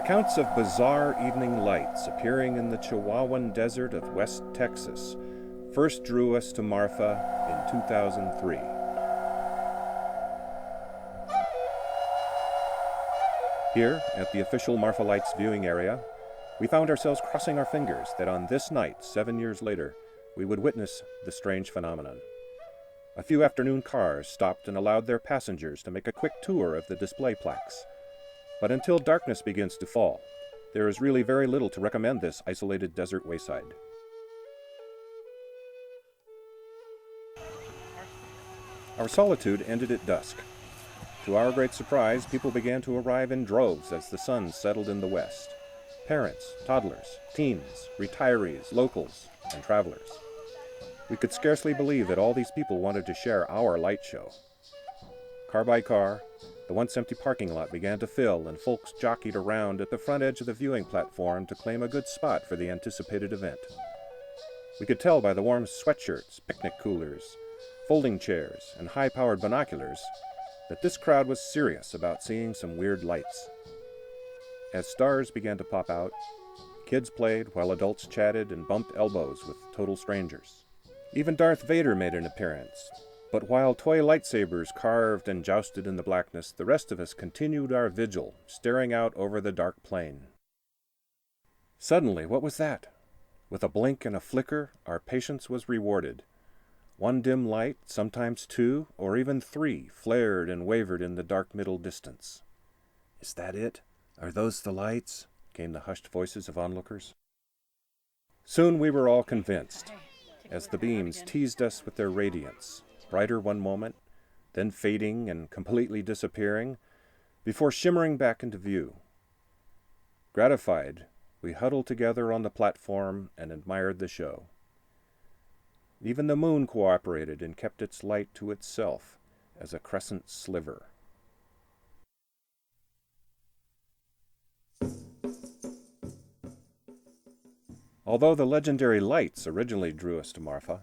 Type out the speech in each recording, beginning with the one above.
Accounts of bizarre evening lights appearing in the Chihuahuan Desert of West Texas first drew us to Marfa in 2003. Here, at the official Marfa Lights viewing area, we found ourselves crossing our fingers that on this night, 7 years later, we would witness the strange phenomenon. A few afternoon cars stopped and allowed their passengers to make a quick tour of the display plaques. But until darkness begins to fall, there is really very little to recommend this isolated desert wayside. Our solitude ended at dusk. To our great surprise, people began to arrive in droves as the sun settled in the west. Parents, toddlers, teens, retirees, locals, and travelers. We could scarcely believe that all these people wanted to share our light show. Car by car, the once empty parking lot began to fill, and folks jockeyed around at the front edge of the viewing platform to claim a good spot for the anticipated event. We could tell by the warm sweatshirts, picnic coolers, folding chairs, and high-powered binoculars that this crowd was serious about seeing some weird lights. As stars began to pop out, kids played while adults chatted and bumped elbows with total strangers. Even Darth Vader made an appearance. But while toy lightsabers carved and jousted in the blackness, the rest of us continued our vigil, staring out over the dark plain. Suddenly, what was that? With a blink and a flicker, our patience was rewarded. One dim light, sometimes two, or even three, flared and wavered in the dark middle distance. "Is that it? Are those the lights?" came the hushed voices of onlookers. Soon we were all convinced, as the beams teased us with their radiance, brighter one moment, then fading and completely disappearing, before shimmering back into view. Gratified, we huddled together on the platform and admired the show. Even the moon cooperated and kept its light to itself as a crescent sliver. Although the legendary lights originally drew us to Marfa,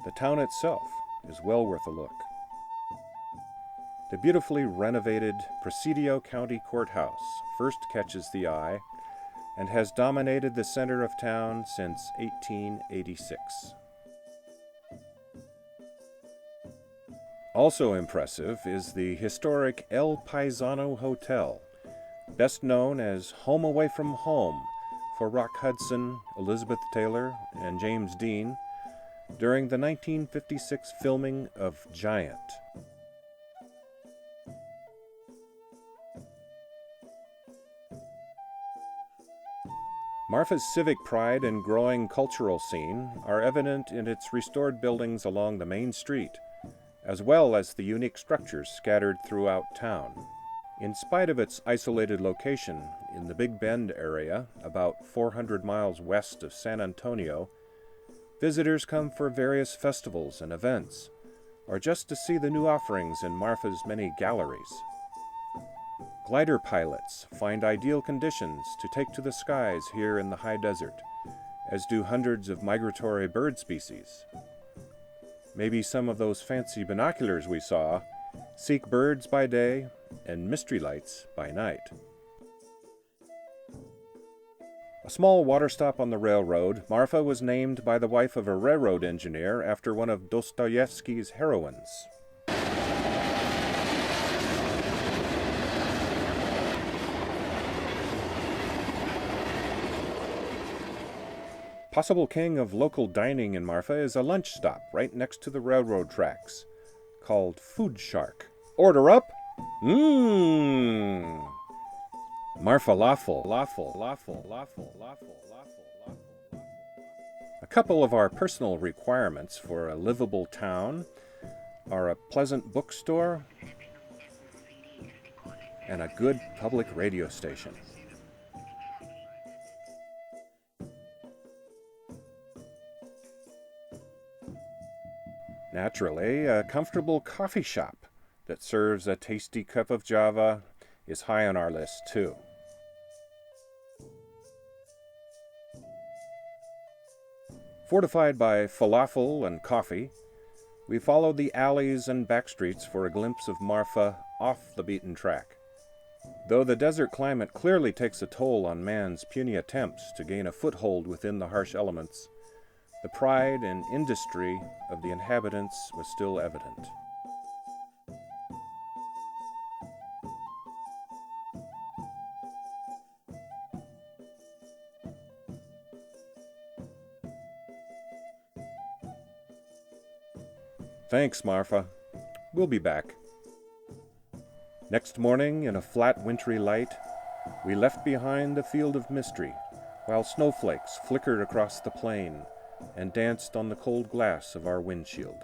the town itself is well worth a look. The beautifully renovated Presidio County Courthouse first catches the eye and has dominated the center of town since 1886. Also impressive is the historic El Paisano Hotel, best known as Home Away from Home for Rock Hudson, Elizabeth Taylor, and James Dean during the 1956 filming of Giant. Marfa's civic pride and growing cultural scene are evident in its restored buildings along the main street, as well as the unique structures scattered throughout town. In spite of its isolated location in the Big Bend area, about 400 miles west of San Antonio, visitors come for various festivals and events, or just to see the new offerings in Marfa's many galleries. Glider pilots find ideal conditions to take to the skies here in the high desert, as do hundreds of migratory bird species. Maybe some of those fancy binoculars we saw seek birds by day and mystery lights by night. A small water stop on the railroad, Marfa was named by the wife of a railroad engineer after one of Dostoevsky's heroines. Possible king of local dining in Marfa is a lunch stop right next to the railroad tracks, called Food Shark. Order up! Mmm! Marfa Lawful. A couple of our personal requirements for a livable town are a pleasant bookstore and a good public radio station. Naturally, a comfortable coffee shop that serves a tasty cup of Java is high on our list, too. Fortified by falafel and coffee, we followed the alleys and back streets for a glimpse of Marfa off the beaten track. Though the desert climate clearly takes a toll on man's puny attempts to gain a foothold within the harsh elements, the pride and industry of the inhabitants was still evident. Thanks, Marfa. We'll be back. Next morning, in a flat wintry light, we left behind the field of mystery, while snowflakes flickered across the plain and danced on the cold glass of our windshield.